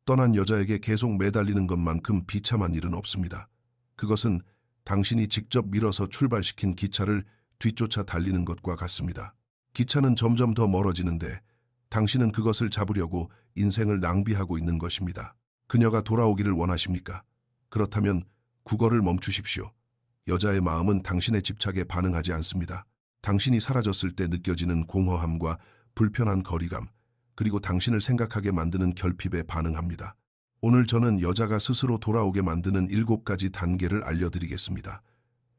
떠난 여자에게 계속 매달리는 것만큼 비참한 일은 없습니다. 그것은 당신이 직접 밀어서 출발시킨 기차를 뒤쫓아 달리는 것과 같습니다. 기차는 점점 더 멀어지는데 당신은 그것을 잡으려고 인생을 낭비하고 있는 것입니다. 그녀가 돌아오기를 원하십니까? 그렇다면 국어를 멈추십시오. 여자의 마음은 당신의 집착에 반응하지 않습니다. 당신이 사라졌을 때 느껴지는 공허함과 불편한 거리감, 그리고 당신을 생각하게 만드는 결핍에 반응합니다. 오늘 저는 여자가 스스로 돌아오게 만드는 7가지 단계를 알려드리겠습니다.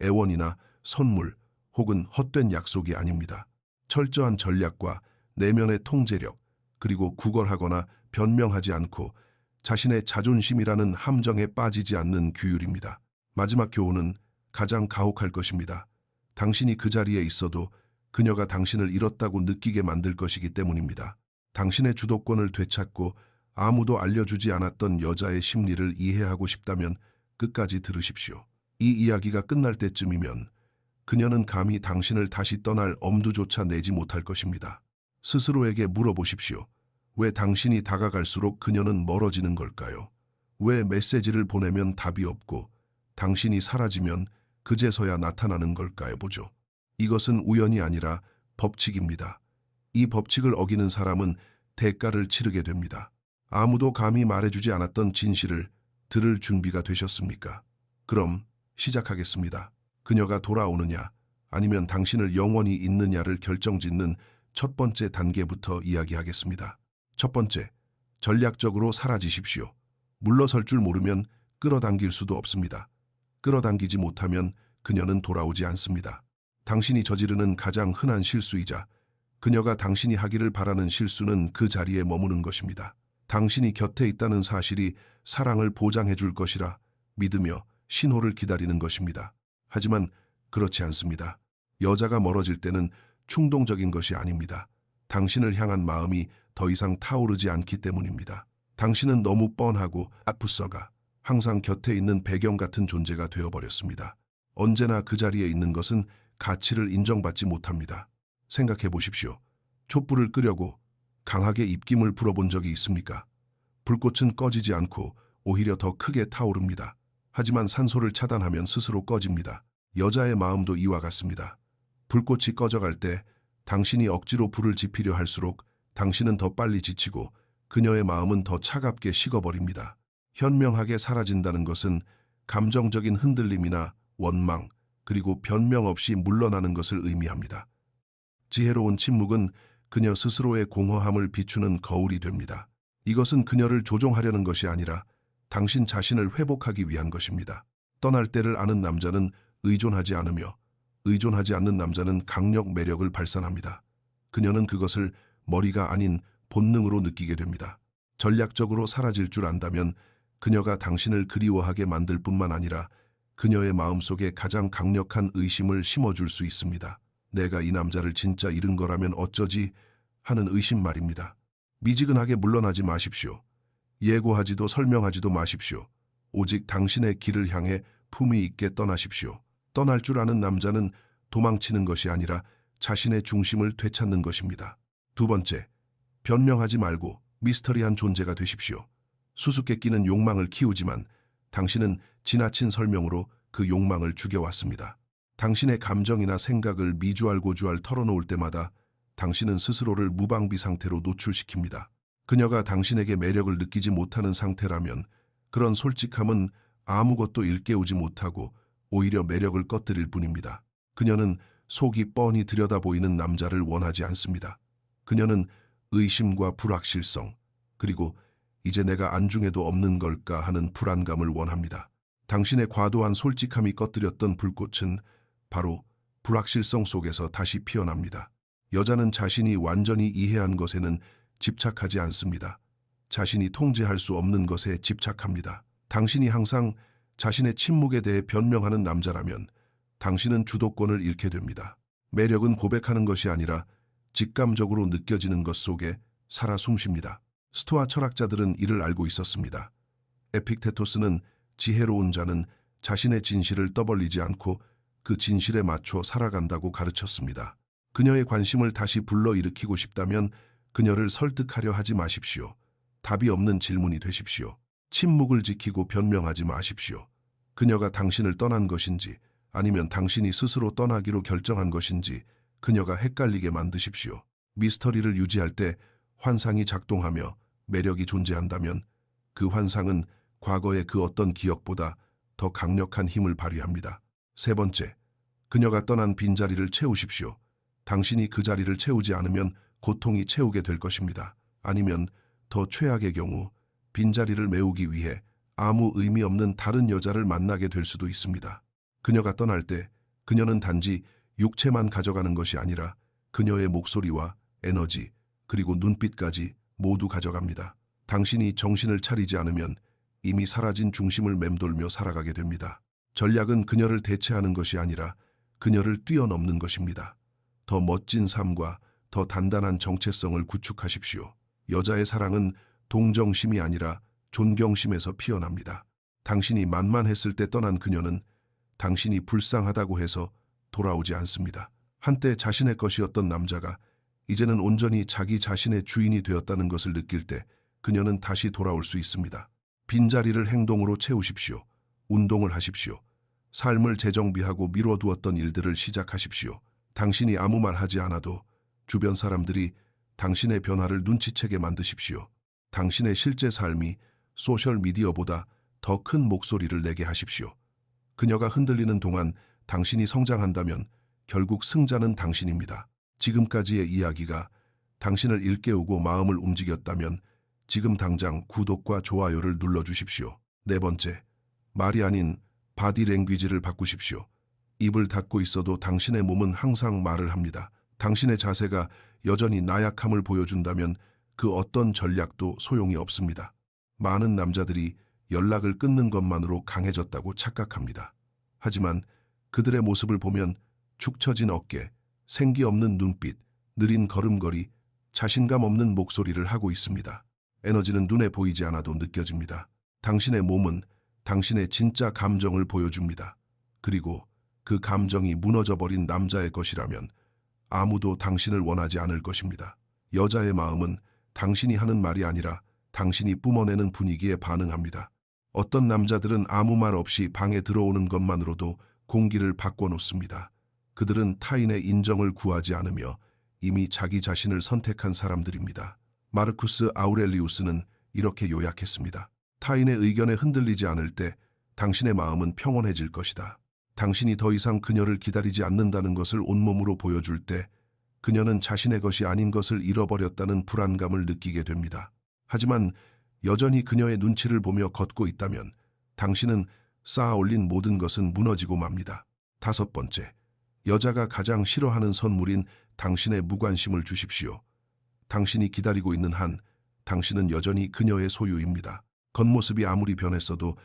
애원이나 선물 혹은 헛된 약속이 아닙니다. 철저한 전략과 내면의 통제력, 그리고 구걸하거나 변명하지 않고 자신의 자존심이라는 함정에 빠지지 않는 규율입니다. 마지막 교훈은 가장 가혹할 것입니다. 당신이 그 자리에 있어도 그녀가 당신을 잃었다고 느끼게 만들 것이기 때문입니다. 당신의 주도권을 되찾고 아무도 알려주지 않았던 여자의 심리를 이해하고 싶다면 끝까지 들으십시오. 이 이야기가 끝날 때쯤이면 그녀는 감히 당신을 다시 떠날 엄두조차 내지 못할 것입니다. 스스로에게 물어보십시오. 왜 당신이 다가갈수록 그녀는 멀어지는 걸까요? 왜 메시지를 보내면 답이 없고 당신이 사라지면 그제서야 나타나는 걸까요? 보죠. 이것은 우연이 아니라 법칙입니다. 이 법칙을 어기는 사람은 대가를 치르게 됩니다. 아무도 감히 말해주지 않았던 진실을 들을 준비가 되셨습니까? 그럼 시작하겠습니다. 그녀가 돌아오느냐 아니면 당신을 영원히 잊느냐를 결정짓는 첫 번째 단계부터 이야기하겠습니다. 첫 번째, 전략적으로 사라지십시오. 물러설 줄 모르면 끌어당길 수도 없습니다. 끌어당기지 못하면 그녀는 돌아오지 않습니다. 당신이 저지르는 가장 흔한 실수이자 그녀가 당신이 하기를 바라는 실수는 그 자리에 머무는 것입니다. 당신이 곁에 있다는 사실이 사랑을 보장해 줄 것이라 믿으며 신호를 기다리는 것입니다. 하지만 그렇지 않습니다. 여자가 멀어질 때는 충동적인 것이 아닙니다. 당신을 향한 마음이 더 이상 타오르지 않기 때문입니다. 당신은 너무 뻔하고 아프서가 항상 곁에 있는 배경 같은 존재가 되어버렸습니다. 언제나 그 자리에 있는 것은 가치를 인정받지 못합니다. 생각해 보십시오. 촛불을 끄려고 강하게 입김을 불어본 적이 있습니까? 불꽃은 꺼지지 않고 오히려 더 크게 타오릅니다. 하지만 산소를 차단하면 스스로 꺼집니다. 여자의 마음도 이와 같습니다. 불꽃이 꺼져갈 때 당신이 억지로 불을 지피려 할수록 당신은 더 빨리 지치고 그녀의 마음은 더 차갑게 식어버립니다. 현명하게 사라진다는 것은 감정적인 흔들림이나 원망, 그리고 변명 없이 물러나는 것을 의미합니다. 지혜로운 침묵은 그녀 스스로의 공허함을 비추는 거울이 됩니다. 이것은 그녀를 조종하려는 것이 아니라 당신 자신을 회복하기 위한 것입니다. 떠날 때를 아는 남자는 의존하지 않으며 의존하지 않는 남자는 강력 매력을 발산합니다. 그녀는 그것을 머리가 아닌 본능으로 느끼게 됩니다. 전략적으로 사라질 줄 안다면 그녀가 당신을 그리워하게 만들 뿐만 아니라 그녀의 마음속에 가장 강력한 의심을 심어줄 수 있습니다. 내가 이 남자를 진짜 잃은 거라면 어쩌지 하는 의심 말입니다. 미지근하게 물러나지 마십시오. 예고하지도 설명하지도 마십시오. 오직 당신의 길을 향해 품위 있게 떠나십시오. 떠날 줄 아는 남자는 도망치는 것이 아니라 자신의 중심을 되찾는 것입니다. 두 번째, 변명하지 말고 미스터리한 존재가 되십시오. 수수께끼는 욕망을 키우지만 당신은 지나친 설명으로 그 욕망을 죽여왔습니다. 당신의 감정이나 생각을 미주알고주알 털어놓을 때마다 당신은 스스로를 무방비 상태로 노출시킵니다. 그녀가 당신에게 매력을 느끼지 못하는 상태라면 그런 솔직함은 아무것도 일깨우지 못하고 오히려 매력을 꺼뜨릴 뿐입니다. 그녀는 속이 뻔히 들여다보이는 남자를 원하지 않습니다. 그녀는 의심과 불확실성, 그리고 이제 내가 안중에도 없는 걸까 하는 불안감을 원합니다. 당신의 과도한 솔직함이 꺼뜨렸던 불꽃은 바로 불확실성 속에서 다시 피어납니다. 여자는 자신이 완전히 이해한 것에는 집착하지 않습니다. 자신이 통제할 수 없는 것에 집착합니다. 당신이 항상 자신의 침묵에 대해 변명하는 남자라면 당신은 주도권을 잃게 됩니다. 매력은 고백하는 것이 아니라 직감적으로 느껴지는 것 속에 살아 숨쉽니다. 스토아 철학자들은 이를 알고 있었습니다. 에픽테토스는 지혜로운 자는 자신의 진실을 떠벌리지 않고 그 진실에 맞춰 살아간다고 가르쳤습니다. 그녀의 관심을 다시 불러일으키고 싶다면 그녀를 설득하려 하지 마십시오. 답이 없는 질문이 되십시오. 침묵을 지키고 변명하지 마십시오. 그녀가 당신을 떠난 것인지 아니면 당신이 스스로 떠나기로 결정한 것인지 그녀가 헷갈리게 만드십시오. 미스터리를 유지할 때 환상이 작동하며 매력이 존재한다면 그 환상은 과거의 그 어떤 기억보다 더 강력한 힘을 발휘합니다. 세 번째, 그녀가 떠난 빈자리를 채우십시오. 당신이 그 자리를 채우지 않으면 고통이 채우게 될 것입니다. 아니면 더 최악의 경우 빈자리를 메우기 위해 아무 의미 없는 다른 여자를 만나게 될 수도 있습니다. 그녀가 떠날 때 그녀는 단지 육체만 가져가는 것이 아니라 그녀의 목소리와 에너지 그리고 눈빛까지 모두 가져갑니다. 당신이 정신을 차리지 않으면 이미 사라진 중심을 맴돌며 살아가게 됩니다. 전략은 그녀를 대체하는 것이 아니라 그녀를 뛰어넘는 것입니다. 더 멋진 삶과 더 단단한 정체성을 구축하십시오. 여자의 사랑은 동정심이 아니라 존경심에서 피어납니다. 당신이 만만했을 때 떠난 그녀는 당신이 불쌍하다고 해서 돌아오지 않습니다. 한때 자신의 것이었던 남자가 이제는 온전히 자기 자신의 주인이 되었다는 것을 느낄 때 그녀는 다시 돌아올 수 있습니다. 빈자리를 행동으로 채우십시오. 운동을 하십시오. 삶을 재정비하고 미뤄두었던 일들을 시작하십시오. 당신이 아무 말 하지 않아도 주변 사람들이 당신의 변화를 눈치채게 만드십시오. 당신의 실제 삶이 소셜미디어보다 더 큰 목소리를 내게 하십시오. 그녀가 흔들리는 동안 당신이 성장한다면 결국 승자는 당신입니다. 지금까지의 이야기가 당신을 일깨우고 마음을 움직였다면 지금 당장 구독과 좋아요를 눌러주십시오. 네 번째, 말이 아닌 바디랭귀지를 바꾸십시오. 입을 닫고 있어도 당신의 몸은 항상 말을 합니다. 당신의 자세가 여전히 나약함을 보여준다면 그 어떤 전략도 소용이 없습니다. 많은 남자들이 연락을 끊는 것만으로 강해졌다고 착각합니다. 하지만 그들의 모습을 보면 축 처진 어깨, 생기 없는 눈빛, 느린 걸음걸이, 자신감 없는 목소리를 하고 있습니다. 에너지는 눈에 보이지 않아도 느껴집니다. 당신의 몸은 당신의 진짜 감정을 보여줍니다. 그리고 그 감정이 무너져버린 남자의 것이라면 아무도 당신을 원하지 않을 것입니다. 여자의 마음은 당신이 하는 말이 아니라 당신이 뿜어내는 분위기에 반응합니다. 어떤 남자들은 아무 말 없이 방에 들어오는 것만으로도 공기를 바꿔놓습니다. 그들은 타인의 인정을 구하지 않으며 이미 자기 자신을 선택한 사람들입니다. 마르쿠스 아우렐리우스는 이렇게 요약했습니다. 타인의 의견에 흔들리지 않을 때 당신의 마음은 평온해질 것이다. 당신이 더 이상 그녀를 기다리지 않는다는 것을 온몸으로 보여줄 때 그녀는 자신의 것이 아닌 것을 잃어버렸다는 불안감을 느끼게 됩니다. 하지만 여전히 그녀의 눈치를 보며 걷고 있다면 당신은 쌓아 올린 모든 것은 무너지고 맙니다. 다섯 번째, 여자가 가장 싫어하는 선물인 당신의 무관심을 주십시오. 당신이 기다리고 있는 한 당신은 여전히 그녀의 소유입니다. 겉모습이 아무리 변했어도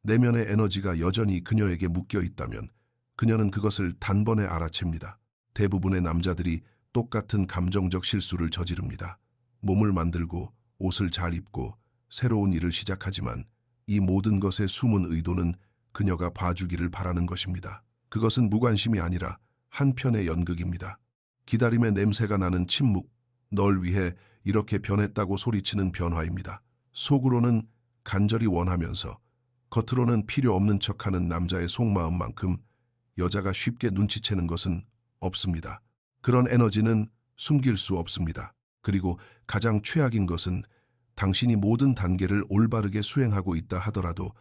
내면의 에너지가 여전히 그녀에게 묶여 있다면 그녀는 그것을 단번에 알아챕니다. 대부분의 남자들이 똑같은 감정적 실수를 저지릅니다. 몸을 만들고 옷을 잘 입고 새로운 일을 시작하지만 이 모든 것의 숨은 의도는 그녀가 봐주기를 바라는 것입니다. 그것은 무관심이 아니라 한편의 연극입니다. 기다림의 냄새가 나는 침묵, 널 위해 이렇게 변했다고 소리치는 변화입니다. 속으로는 간절히 원하면서 겉으로는 필요 없는 척하는 남자의 속마음만큼 여자가 쉽게 눈치채는 것은 없습니다. 그런 에너지는 숨길 수 없습니다. 그리고 가장 최악인 것은 당신이 모든 단계를 올바르게 수행하고 있다 하더라도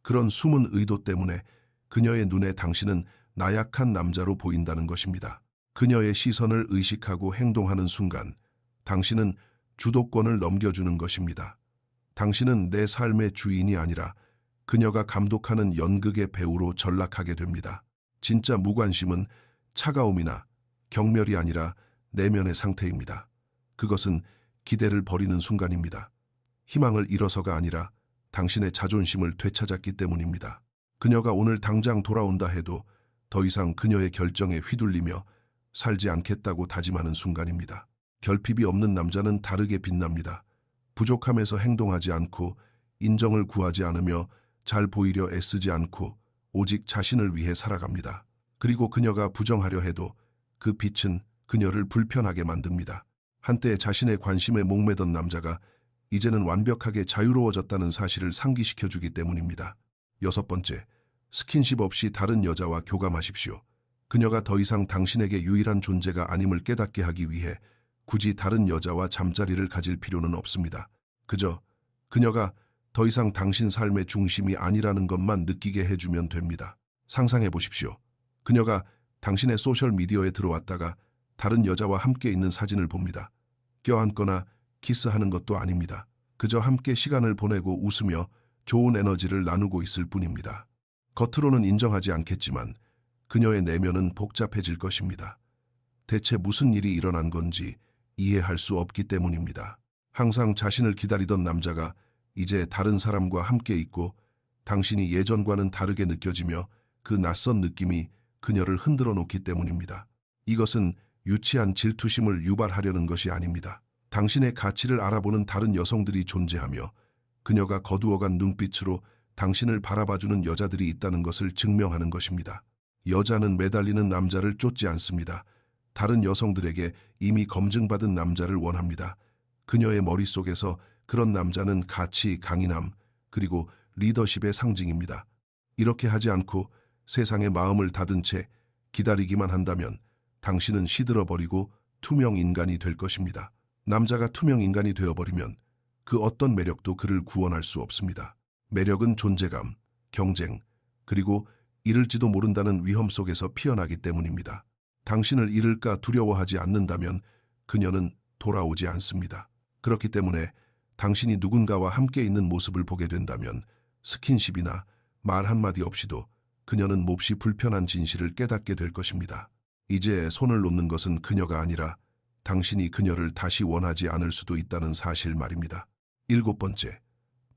그런 숨은 의도 때문에 그녀의 눈에 당신은 나약한 남자로 보인다는 것입니다. 그녀의 시선을 의식하고 행동하는 순간 당신은 주도권을 넘겨주는 것입니다. 당신은 내 삶의 주인이 아니라 그녀가 감독하는 연극의 배우로 전락하게 됩니다. 진짜 무관심은 차가움이나 경멸이 아니라 내면의 상태입니다. 그것은 기대를 버리는 순간입니다. 희망을 잃어서가 아니라 당신의 자존심을 되찾았기 때문입니다. 그녀가 오늘 당장 돌아온다 해도 더 이상 그녀의 결정에 휘둘리며 살지 않겠다고 다짐하는 순간입니다. 결핍이 없는 남자는 다르게 빛납니다. 부족함에서 행동하지 않고 인정을 구하지 않으며 잘 보이려 애쓰지 않고 오직 자신을 위해 살아갑니다. 그리고 그녀가 부정하려 해도 그 빛은 그녀를 불편하게 만듭니다. 한때 자신의 관심에 목매던 남자가 이제는 완벽하게 자유로워졌다는 사실을 상기시켜주기 때문입니다. 6번째, 스킨십 없이 다른 여자와 교감하십시오. 그녀가 더 이상 당신에게 유일한 존재가 아님을 깨닫게 하기 위해 굳이 다른 여자와 잠자리를 가질 필요는 없습니다. 그저 그녀가 더 이상 당신 삶의 중심이 아니라는 것만 느끼게 해주면 됩니다. 상상해 보십시오. 그녀가 당신의 소셜미디어에 들어왔다가 다른 여자와 함께 있는 사진을 봅니다. 껴안거나 키스하는 것도 아닙니다. 그저 함께 시간을 보내고 웃으며 좋은 에너지를 나누고 있을 뿐입니다. 겉으로는 인정하지 않겠지만 그녀의 내면은 복잡해질 것입니다. 대체 무슨 일이 일어난 건지 이해할 수 없기 때문입니다. 항상 자신을 기다리던 남자가 이제 다른 사람과 함께 있고 당신이 예전과는 다르게 느껴지며 그 낯선 느낌이 그녀를 흔들어 놓기 때문입니다. 이것은 유치한 질투심을 유발하려는 것이 아닙니다. 당신의 가치를 알아보는 다른 여성들이 존재하며 그녀가 거두어간 눈빛으로 당신을 바라봐주는 여자들이 있다는 것을 증명하는 것입니다. 여자는 매달리는 남자를 쫓지 않습니다. 다른 여성들에게 이미 검증받은 남자를 원합니다. 그녀의 머릿속에서 그런 남자는 가치, 강인함, 그리고 리더십의 상징입니다. 이렇게 하지 않고 세상에 마음을 닫은 채 기다리기만 한다면 당신은 시들어버리고 투명 인간이 될 것입니다. 남자가 투명 인간이 되어버리면 그 어떤 매력도 그를 구원할 수 없습니다. 매력은 존재감, 경쟁, 그리고 잃을지도 모른다는 위험 속에서 피어나기 때문입니다. 당신을 잃을까 두려워하지 않는다면 그녀는 돌아오지 않습니다. 그렇기 때문에 당신이 누군가와 함께 있는 모습을 보게 된다면 스킨십이나 말 한마디 없이도 그녀는 몹시 불편한 진실을 깨닫게 될 것입니다. 이제 손을 놓는 것은 그녀가 아니라 당신이 그녀를 다시 원하지 않을 수도 있다는 사실 말입니다. 7번째,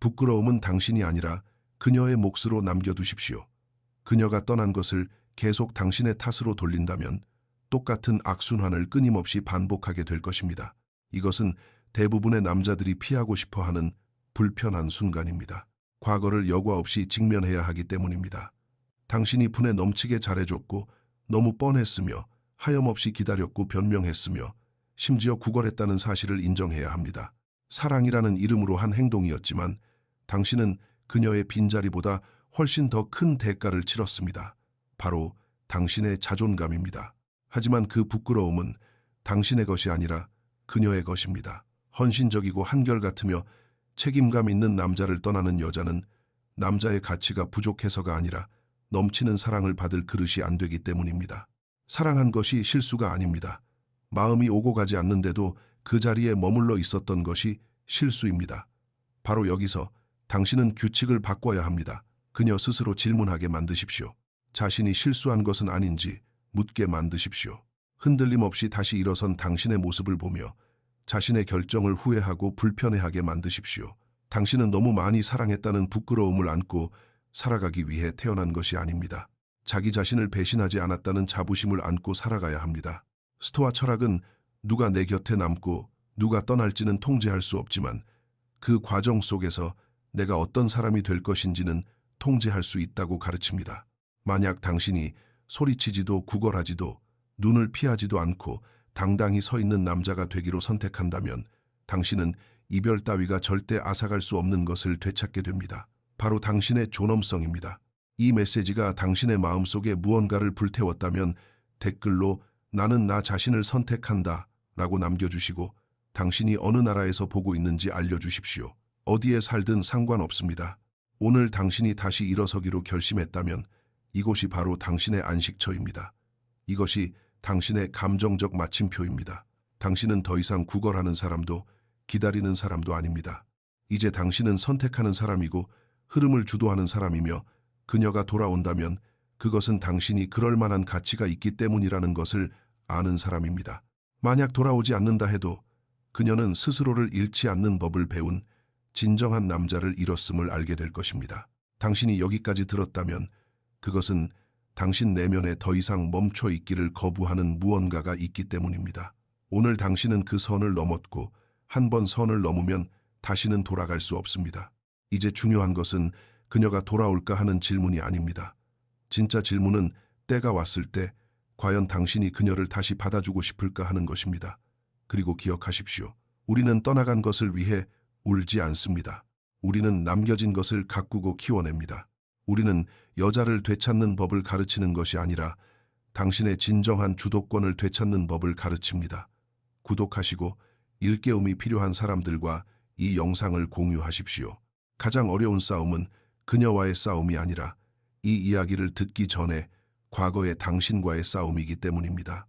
부끄러움은 당신이 아니라 그녀의 몫으로 남겨두십시오. 그녀가 떠난 것을 계속 당신의 탓으로 돌린다면 똑같은 악순환을 끊임없이 반복하게 될 것입니다. 이것은 대부분의 남자들이 피하고 싶어하는 불편한 순간입니다. 과거를 여과 없이 직면해야 하기 때문입니다. 당신이 분에 넘치게 잘해줬고 너무 뻔했으며 하염없이 기다렸고 변명했으며 심지어 구걸했다는 사실을 인정해야 합니다. 사랑이라는 이름으로 한 행동이었지만 당신은 그녀의 빈자리보다 훨씬 더 큰 대가를 치렀습니다. 바로 당신의 자존감입니다. 하지만 그 부끄러움은 당신의 것이 아니라 그녀의 것입니다. 헌신적이고 한결같으며 책임감 있는 남자를 떠나는 여자는 남자의 가치가 부족해서가 아니라 넘치는 사랑을 받을 그릇이 안 되기 때문입니다. 사랑한 것이 실수가 아닙니다. 마음이 오고 가지 않는데도 그 자리에 머물러 있었던 것이 실수입니다. 바로 여기서 당신은 규칙을 바꿔야 합니다. 그녀 스스로 질문하게 만드십시오. 자신이 실수한 것은 아닌지 묻게 만드십시오. 흔들림 없이 다시 일어선 당신의 모습을 보며 자신의 결정을 후회하고 불편해하게 만드십시오. 당신은 너무 많이 사랑했다는 부끄러움을 안고 살아가기 위해 태어난 것이 아닙니다. 자기 자신을 배신하지 않았다는 자부심을 안고 살아가야 합니다. 스토아 철학은 누가 내 곁에 남고 누가 떠날지는 통제할 수 없지만 그 과정 속에서 내가 어떤 사람이 될 것인지는 통제할 수 있다고 가르칩니다. 만약 당신이 소리치지도 구걸하지도 눈을 피하지도 않고 당당히 서 있는 남자가 되기로 선택한다면 당신은 이별 따위가 절대 앗아갈 수 없는 것을 되찾게 됩니다. 바로 당신의 존엄성입니다. 이 메시지가 당신의 마음속에 무언가를 불태웠다면 댓글로 나는 나 자신을 선택한다 라고 남겨주시고 당신이 어느 나라에서 보고 있는지 알려주십시오. 어디에 살든 상관없습니다. 오늘 당신이 다시 일어서기로 결심했다면 이곳이 바로 당신의 안식처입니다. 이것이 당신의 감정적 마침표입니다. 당신은 더 이상 구걸하는 사람도 기다리는 사람도 아닙니다. 이제 당신은 선택하는 사람이고 흐름을 주도하는 사람이며 그녀가 돌아온다면 그것은 당신이 그럴 만한 가치가 있기 때문이라는 것을 아는 사람입니다. 만약 돌아오지 않는다 해도 그녀는 스스로를 잃지 않는 법을 배운 진정한 남자를 잃었음을 알게 될 것입니다. 당신이 여기까지 들었다면 그것은 당신 내면에 더 이상 멈춰 있기를 거부하는 무언가가 있기 때문입니다. 오늘 당신은 그 선을 넘었고 한 번 선을 넘으면 다시는 돌아갈 수 없습니다. 이제 중요한 것은 그녀가 돌아올까 하는 질문이 아닙니다. 진짜 질문은 때가 왔을 때 과연 당신이 그녀를 다시 받아주고 싶을까 하는 것입니다. 그리고 기억하십시오. 우리는 떠나간 것을 위해 울지 않습니다. 우리는 남겨진 것을 가꾸고 키워냅니다. 우리는 여자를 되찾는 법을 가르치는 것이 아니라 당신의 진정한 주도권을 되찾는 법을 가르칩니다. 구독하시고 일깨움이 필요한 사람들과 이 영상을 공유하십시오. 가장 어려운 싸움은 그녀와의 싸움이 아니라 이 이야기를 듣기 전에 과거의 당신과의 싸움이기 때문입니다.